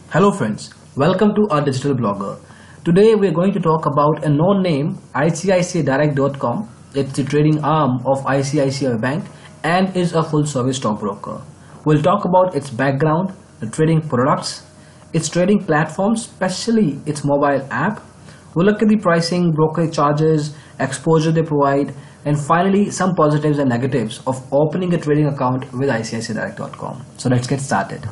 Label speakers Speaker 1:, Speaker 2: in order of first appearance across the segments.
Speaker 1: Hello friends, welcome to our digital blogger. Today we are going to talk about a known name, ICICI It's the trading arm of ICICI Bank and is a full service stockbroker. We'll talk about its background, the trading products, its trading platforms, especially its mobile app. We'll look at the pricing, brokerage charges, exposure they provide, and finally some positives and negatives of opening a trading account with ICICIdirect.com. So let's get started.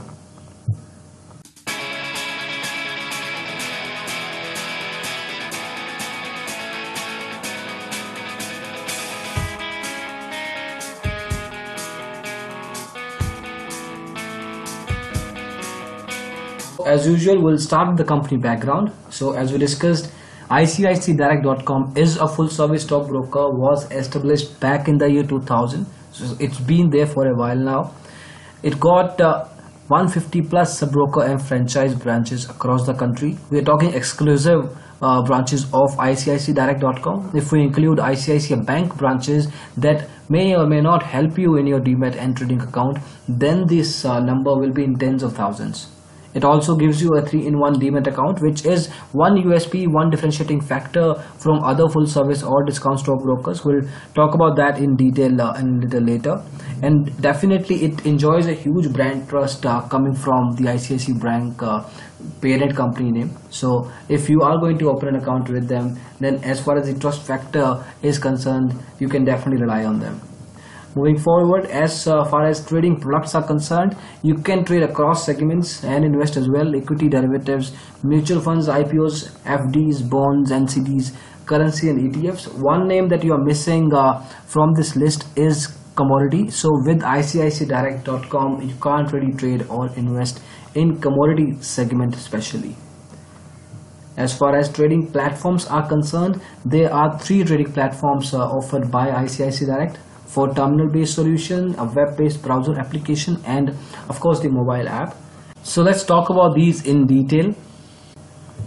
Speaker 1: As usual, we'll start with the company background. So as we discussed, ICICIdirect.com is a full service stockbroker, was established back in the year 2000. So it's been there for a while now. It got 150 plus sub-broker and franchise branches across the country. We are talking exclusive branches of ICICIdirect.com. If we include ICICI Bank branches that may or may not help you in your demat and trading account, then this number will be in tens of thousands. It also gives you a 3-in-1 demat account, which is one USP, one differentiating factor from other full service or discount stockbrokers. We'll talk about that in detail a little later. And definitely it enjoys a huge brand trust coming from the ICICI Bank parent company name. So if you are going to open an account with them, then as far as the trust factor is concerned, you can definitely rely on them. Moving forward, as far as trading products are concerned, you can trade across segments and invest as well: equity, derivatives, mutual funds, IPOs, FDs, bonds, NCDs, currency and ETFs. One name that you are missing from this list is commodity. So with ICICIdirect.com, you can't really trade or invest in commodity segment especially. As far as trading platforms are concerned, there are 3 trading platforms offered by ICICI Direct. For terminal-based solution, a web-based browser application, and of course the mobile app. So let's talk about these in detail.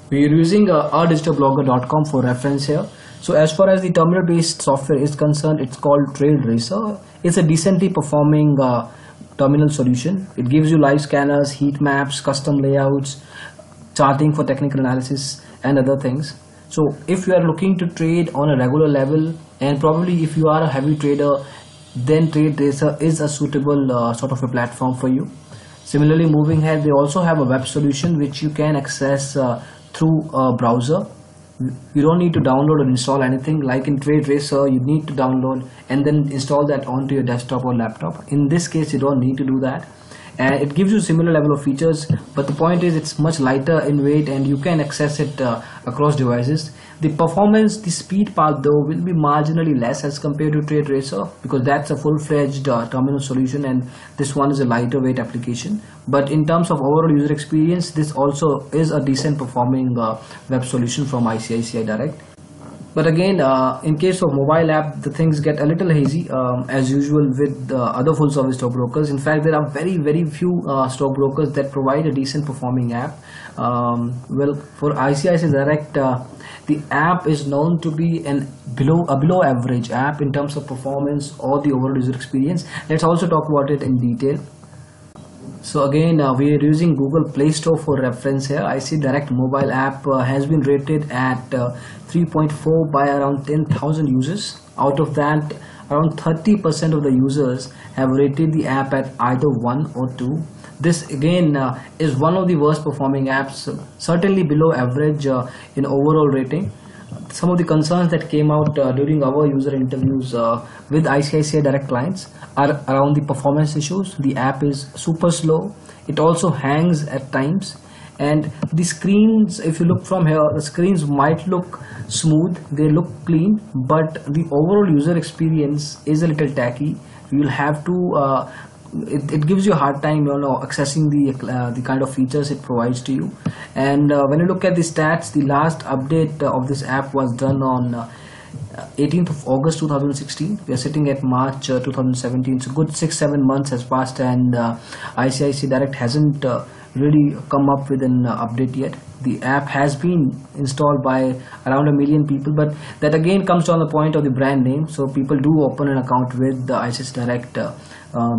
Speaker 1: We are using ourdigitalblogger.com for reference here. So as far as the terminal-based software is concerned, it's called TradeRacer. It's a decently performing terminal solution. It gives you live scanners, heat maps, custom layouts, charting for technical analysis, and other things. So if you are looking to trade on a regular level, and probably if you are a heavy trader, then TradeRacer is a suitable sort of a platform for you. Similarly, moving ahead, they also have a web solution which you can access through a browser. You don't need to download or install anything. Like in TradeRacer, you need to download and then install that onto your desktop or laptop. In this case, you don't need to do that. And it gives you similar level of features, but the point is it's much lighter in weight and you can access it across devices. The performance, the speed part though, will be marginally less as compared to TradeRacer, because that's a full-fledged terminal solution and this one is a lighter weight application. But in terms of overall user experience, this also is a decent performing web solution from ICICI Direct. But again, in case of mobile app, the things get a little hazy as usual with other full service stockbrokers. In fact, there are very few stockbrokers that provide a decent performing app. Well, for ICICI Direct, the app is known to be a below average app in terms of performance or the overall user experience. Let's also talk about it in detail. So again, we are using Google Play Store for reference here. ICICI Direct mobile app has been rated at 3.4 by around 10,000 users. Out of that, around 30% of the users have rated the app at either 1 or 2. This again is one of the worst performing apps, certainly below average in overall rating. Some of the concerns that came out during our user interviews with ICICI Direct clients are around the performance issues. The app is super slow. It also hangs at times, and the screens, if you look from here, the screens might look smooth, they look clean, but the overall user experience is a little tacky. You'll have to it gives you a hard time, accessing the kind of features it provides to you. And when you look at the stats, the last update of this app was done on 18th of August 2016. We are sitting at March 2017, so good 6-7 months has passed, and ICICI Direct hasn't really come up with an update yet. The app has been installed by around 1 million people, but that again comes down the point of the brand name. So people do open an account with the ICICI Direct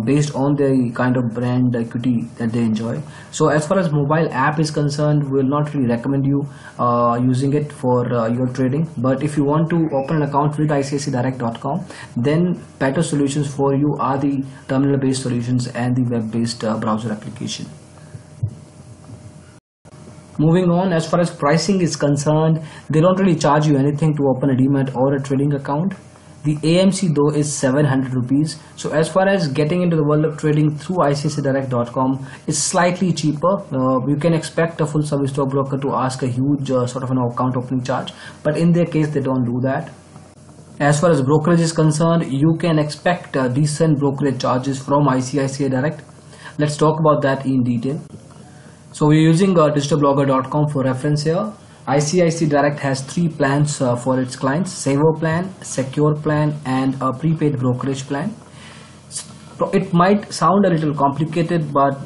Speaker 1: based on the kind of brand equity that they enjoy. So as far as mobile app is concerned, we will not really recommend you using it for your trading. But if you want to open an account with ICICIdirect.com, then better solutions for you are the terminal based solutions and the web based browser application. Moving on, as far as pricing is concerned, they don't really charge you anything to open a demat or a trading account. The AMC though is 700 rupees. So as far as getting into the world of trading through ICICIdirect.com, it's slightly cheaper. You can expect a full service stockbroker to ask a huge sort of an account opening charge, but in their case they don't do that. As far as brokerage is concerned, you can expect decent brokerage charges from ICICI Direct. Let's talk about that in detail. So we're using digitalblogger.com for reference here. ICICI Direct has 3 plans for its clients: Saver plan, Secure plan, and a prepaid brokerage plan. It might sound a little complicated, but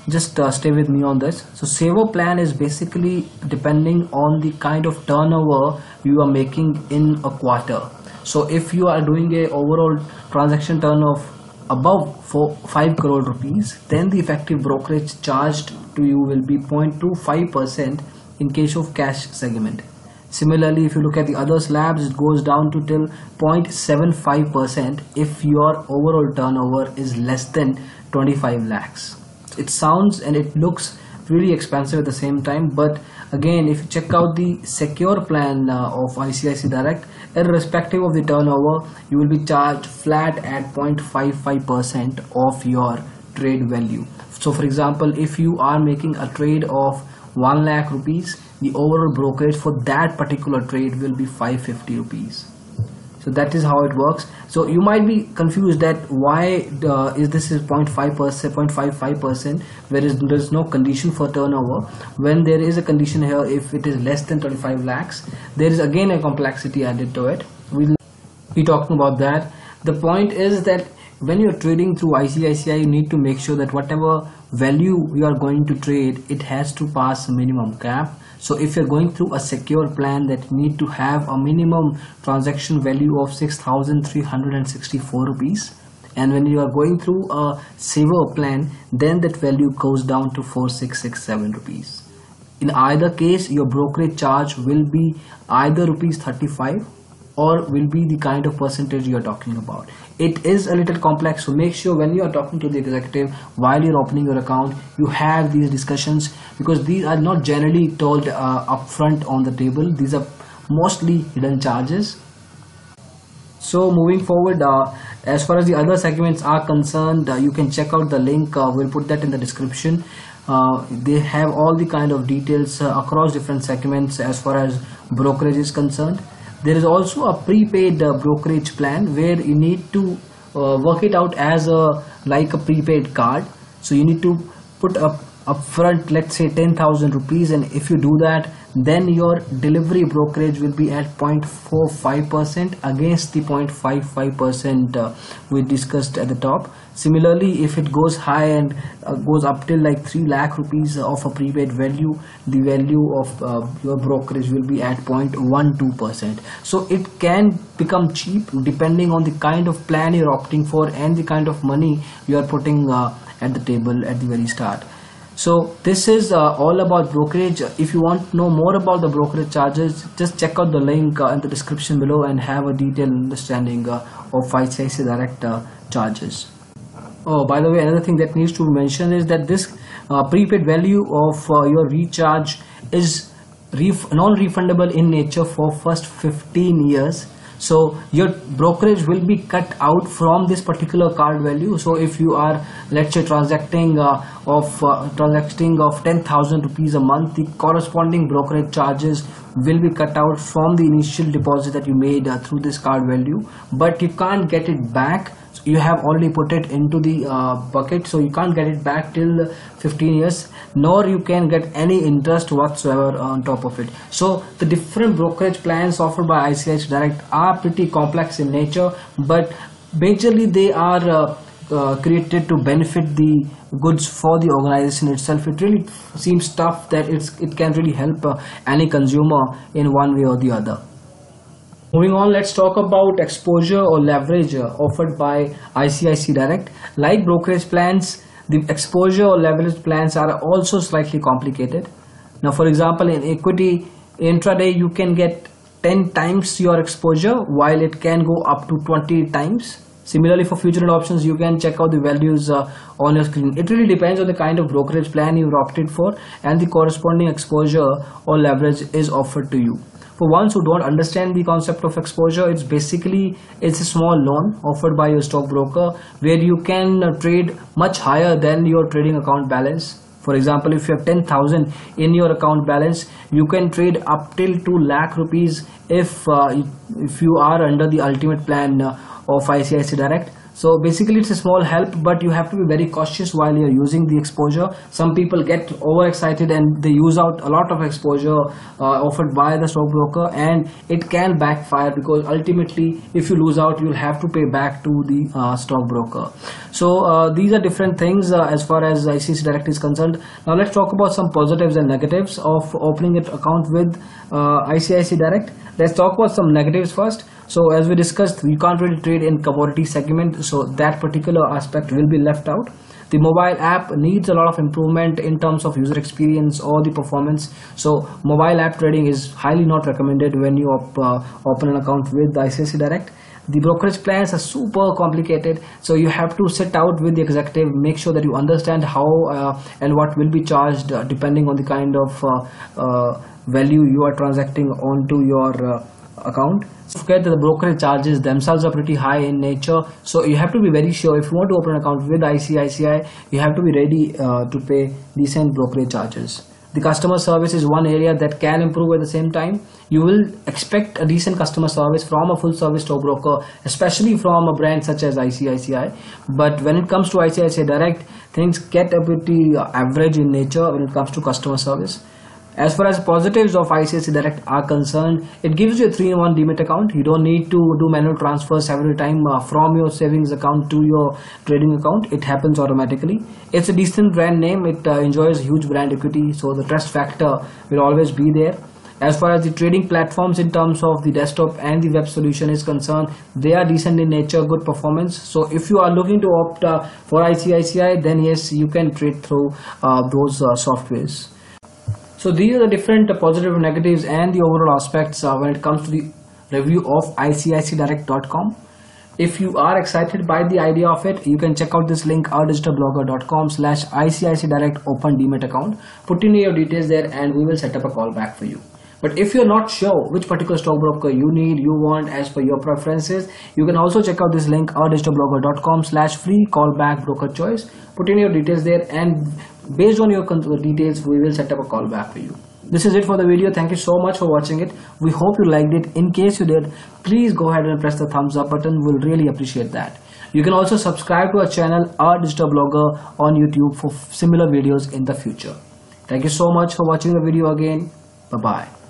Speaker 1: just stay with me on this. So Saver plan is basically depending on the kind of turnover you are making in a quarter. So if you are doing a overall transaction turn of above 5 crore rupees, then the effective brokerage charged to you will be 0.25% in case of cash segment. Similarly, if you look at the other slabs, it goes down to till 0.75% if your overall turnover is less than 25 lakhs. It sounds and it looks really expensive at the same time, but again, if you check out the secure plan of ICICI Direct, irrespective of the turnover, you will be charged flat at 0.55% of your trade value. So for example, if you are making a trade of 1 lakh rupees, the overall brokerage for that particular trade will be 550 rupees. So that is how it works. So you might be confused that why is this 0.55%, whereas there is no condition for turnover, when there is a condition here. If it is less than 25 lakhs, there is again a complexity added to it. We'll be talking about that. The point is that when you're trading through ICICI, you need to make sure that whatever value you are going to trade, it has to pass a minimum cap. So if you're going through a secure plan, that you need to have a minimum transaction value of 6,364 rupees. And when you are going through a saver plan, then that value goes down to 4,667 rupees. In either case, your brokerage charge will be either rupees 35 or will be the kind of percentage you are talking about. It is a little complex, so make sure when you are talking to the executive while you're opening your account, you have these discussions, because these are not generally told upfront on the table. These are mostly hidden charges. So moving forward, as far as the other segments are concerned, you can check out the link. We'll put that in the description. They have all the kind of details across different segments as far as brokerage is concerned. There is also a prepaid brokerage plan where you need to work it out as like a prepaid card. So you need to put up upfront, let's say 10,000 rupees, and if you do that, then your delivery brokerage will be at 0.45% against the 0.55% we discussed at the top. Similarly, if it goes high and goes up till like 3 lakh rupees of a prepaid value, the value of your brokerage will be at 0.12%. So it can become cheap depending on the kind of plan you're opting for and the kind of money you are putting at the table at the very start. So this is all about brokerage. If you want to know more about the brokerage charges, just check out the link in the description below and have a detailed understanding of ICICI Direct charges. Oh, by the way, another thing that needs to be mentioned is that this prepaid value of your recharge is non-refundable in nature for first 15 years. So your brokerage will be cut out from this particular card value. So if you are, let's say, transacting of 10,000 rupees a month, the corresponding brokerage charges will be cut out from the initial deposit that you made through this card value, but you can't get it back. You have already put it into the bucket, so you can't get it back till 15 years, nor you can get any interest whatsoever on top of it. So the different brokerage plans offered by ICICI Direct are pretty complex in nature, but majorly they are created to benefit the goods for the organization itself, it really seems tough that it can really help any consumer in one way or the other. Moving on, let's talk about exposure or leverage offered by ICICI Direct. Like brokerage plans, the exposure or leverage plans are also slightly complicated. Now, for example, in equity intraday, you can get 10 times your exposure, while it can go up to 20 times. Similarly, for future and options, you can check out the values on your screen. It really depends on the kind of brokerage plan you've opted for, and the corresponding exposure or leverage is offered to you. For ones who don't understand the concept of exposure, it's a small loan offered by your stockbroker where you can trade much higher than your trading account balance. For example, if you have 10,000 in your account balance, you can trade up till 2 lakh rupees if you are under the ultimate plan of ICICI Direct. So basically it's a small help, but you have to be very cautious while you're using the exposure. Some people get overexcited and they use out a lot of exposure offered by the stockbroker, and it can backfire, because ultimately if you lose out, you'll have to pay back to the stockbroker. So these are different things as far as ICICI Direct is concerned. Now let's talk about some positives and negatives of opening an account with ICICI Direct. Let's talk about some negatives first. So as we discussed, we can't really trade in commodity segment, so that particular aspect will be left out. The mobile app needs a lot of improvement in terms of user experience or the performance. So mobile app trading is highly not recommended when you open an account with ICICI Direct. The brokerage plans are super complicated, so you have to sit out with the executive, make sure that you understand how and what will be charged depending on the kind of value you are transacting onto your account. Forget that the brokerage charges themselves are pretty high in nature, so you have to be very sure if you want to open an account with ICICI, you have to be ready to pay decent brokerage charges. The customer service is one area that can improve at the same time. You will expect a decent customer service from a full service stockbroker, especially from a brand such as ICICI. But when it comes to ICICI Direct, things get a pretty average in nature when it comes to customer service. As far as positives of ICICI Direct are concerned, it gives you a 3-in-1 Demat account. You don't need to do manual transfers every time from your savings account to your trading account. It happens automatically. It's a decent brand name. It enjoys huge brand equity, so the trust factor will always be there. As far as the trading platforms in terms of the desktop and the web solution is concerned, they are decent in nature, good performance. So if you are looking to opt for ICICI, then yes, you can trade through those softwares. So these are the different positive and negatives and the overall aspects when it comes to the review of ICICIdirect.com. If you are excited by the idea of it, you can check out this link, ourdigitalblogger.com/ICICI Direct open Demat account. Put in your details there and we will set up a call back for you. But if you're not sure which particular stockbroker you want as per your preferences, you can also check out this link, ourdigitalblogger.com/free callback broker choice. Put in your details there, and based on your details, we will set up a call back for you. This is it for the video. Thank you so much for watching it. We hope you liked it. In case you did, please go ahead and press the thumbs up button. We'll really appreciate that. You can also subscribe to our channel, Our Digital Blogger, on YouTube for similar videos in the future. Thank you so much for watching the video again. Bye-bye.